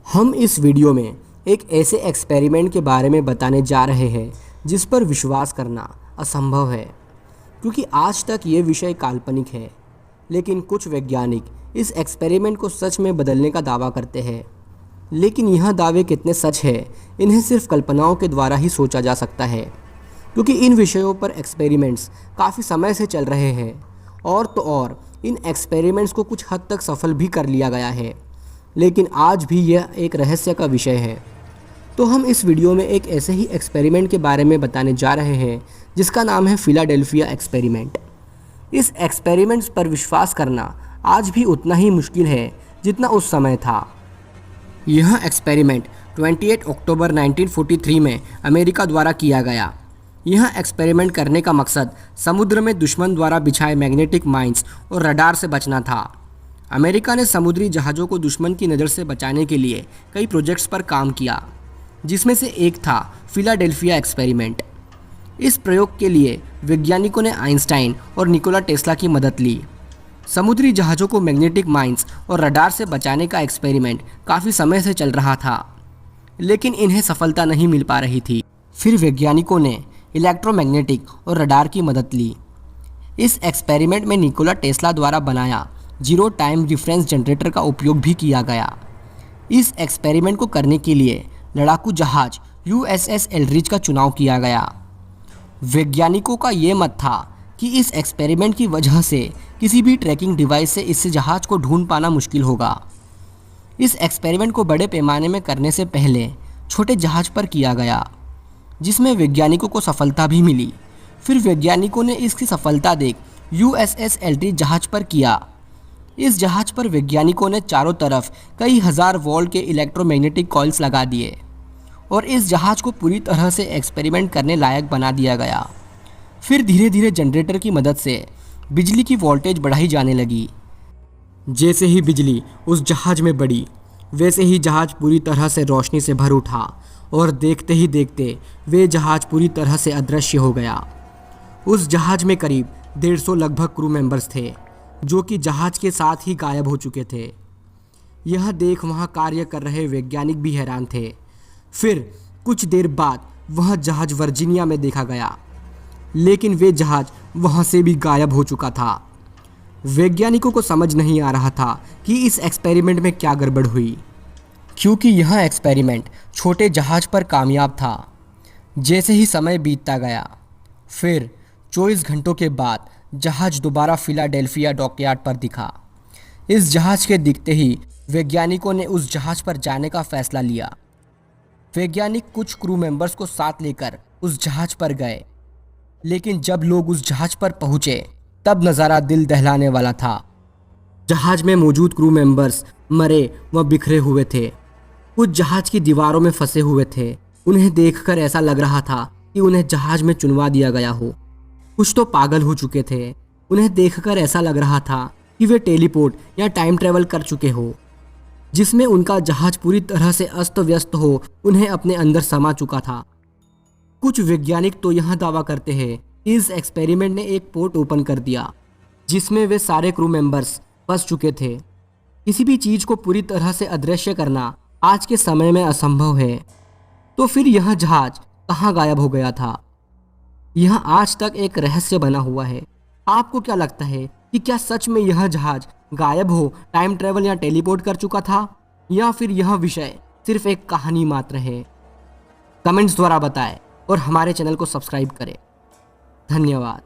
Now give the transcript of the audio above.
हम इस वीडियो में एक ऐसे एक्सपेरिमेंट के बारे में बताने जा रहे हैं जिस पर विश्वास करना असंभव है, क्योंकि आज तक ये विषय काल्पनिक है। लेकिन कुछ वैज्ञानिक इस एक्सपेरिमेंट को सच में बदलने का दावा करते हैं। लेकिन यह दावे कितने सच है, इन्हें सिर्फ कल्पनाओं के द्वारा ही सोचा जा सकता है, क्योंकि इन विषयों पर एक्सपेरिमेंट्स काफ़ी समय से चल रहे हैं और तो और इन एक्सपेरिमेंट्स को कुछ हद तक सफल भी कर लिया गया है। लेकिन आज भी यह एक रहस्य का विषय है। तो हम इस वीडियो में एक ऐसे ही एक्सपेरिमेंट के बारे में बताने जा रहे हैं जिसका नाम है फिलाडेल्फिया एक्सपेरिमेंट। इस एक्सपेरिमेंट्स पर विश्वास करना आज भी उतना ही मुश्किल है जितना उस समय था। यह एक्सपेरिमेंट 28 अक्टूबर 1943 में अमेरिका द्वारा किया गया। यह एक्सपेरिमेंट करने का मकसद समुद्र में दुश्मन द्वारा बिछाए मैग्नेटिक माइंस और रडार से बचना था। अमेरिका ने समुद्री जहाज़ों को दुश्मन की नज़र से बचाने के लिए कई प्रोजेक्ट्स पर काम किया, जिसमें से एक था फिलाडेल्फिया एक्सपेरिमेंट। इस प्रयोग के लिए वैज्ञानिकों ने आइंस्टाइन और निकोला टेस्ला की मदद ली। समुद्री जहाज़ों को मैग्नेटिक माइंस और रडार से बचाने का एक्सपेरिमेंट काफ़ी समय से चल रहा था, लेकिन इन्हें सफलता नहीं मिल पा रही थी। फिर वैज्ञानिकों ने इलेक्ट्रोमैग्नेटिक और रडार की मदद ली। इस एक्सपेरिमेंट में निकोला टेस्ला द्वारा बनाया जीरो टाइम रिफरेंस जनरेटर का उपयोग भी किया गया। इस एक्सपेरिमेंट को करने के लिए लड़ाकू जहाज USS एल्ड्रिच का चुनाव किया गया। वैज्ञानिकों का ये मत था कि इस एक्सपेरिमेंट की वजह से किसी भी ट्रैकिंग डिवाइस से इस जहाज को ढूंढ पाना मुश्किल होगा। इस एक्सपेरिमेंट को बड़े पैमाने में करने से पहले छोटे जहाज पर किया गया, जिसमें वैज्ञानिकों को सफलता भी मिली। फिर वैज्ञानिकों ने इसकी सफलता देख USS एल्ड्रिच जहाज पर किया। इस जहाज पर वैज्ञानिकों ने चारों तरफ कई हज़ार वोल्ट के इलेक्ट्रोमैग्नेटिक कॉइल्स लगा दिए और इस जहाज को पूरी तरह से एक्सपेरिमेंट करने लायक बना दिया गया। फिर धीरे धीरे जनरेटर की मदद से बिजली की वोल्टेज बढ़ाई जाने लगी। जैसे ही बिजली उस जहाज में बढ़ी, वैसे ही जहाज पूरी तरह से रोशनी से भर उठा और देखते ही देखते वे जहाज पूरी तरह से अदृश्य हो गया। उस जहाज में करीब 150 लगभग क्रू मेंबर्स थे, जो कि जहाज के साथ ही गायब हो चुके थे। यह देख वहाँ कार्य कर रहे वैज्ञानिक भी हैरान थे। फिर कुछ देर बाद वह जहाज वर्जीनिया में देखा गया, लेकिन वे जहाज वहाँ से भी गायब हो चुका था। वैज्ञानिकों को समझ नहीं आ रहा था कि इस एक्सपेरिमेंट में क्या गड़बड़ हुई, क्योंकि यह एक्सपेरिमेंट छोटे जहाज पर कामयाब था। जैसे ही समय बीतता गया, फिर 24 घंटों के बाद जहाज दोबारा फिलाडेल्फिया डॉकयार्ड पर दिखा। इस जहाज के दिखते ही वैज्ञानिकों ने उस जहाज पर जाने का फैसला लिया। वैज्ञानिक कुछ क्रू मेंबर्स को साथ लेकर उस जहाज पर गए, लेकिन जब लोग उस जहाज पर पहुंचे तब नज़ारा दिल दहलाने वाला था। जहाज में मौजूद क्रू मेंबर्स मरे व बिखरे हुए थे। कुछ जहाज की दीवारों में फंसे हुए थे। उन्हें देखकर ऐसा लग रहा था कि उन्हें जहाज में चुनवा दिया गया हो। कुछ तो पागल हो चुके थे। उन्हें देखकर ऐसा लग रहा था कि वे टेलीपोर्ट या टाइम ट्रैवल कर चुके हो, जिसमें उनका जहाज पूरी तरह से अस्त व्यस्त हो उन्हें अपने अंदर समा चुका था। कुछ वैज्ञानिक तो यह दावा करते हैं कि इस एक्सपेरिमेंट ने एक पोर्ट ओपन कर दिया, जिसमें वे सारे क्रू मेंबर्स फंस चुके थे। किसी भी चीज़ को पूरी तरह से अदृश्य करना आज के समय में असंभव है। तो फिर यह जहाज कहाँ गायब हो गया था? यह आज तक एक रहस्य बना हुआ है। आपको क्या लगता है कि क्या सच में यह जहाज गायब हो टाइम ट्रैवल या टेलीपोर्ट कर चुका था, या फिर यह विषय सिर्फ एक कहानी मात्र है? कमेंट्स द्वारा बताएं और हमारे चैनल को सब्सक्राइब करें। धन्यवाद।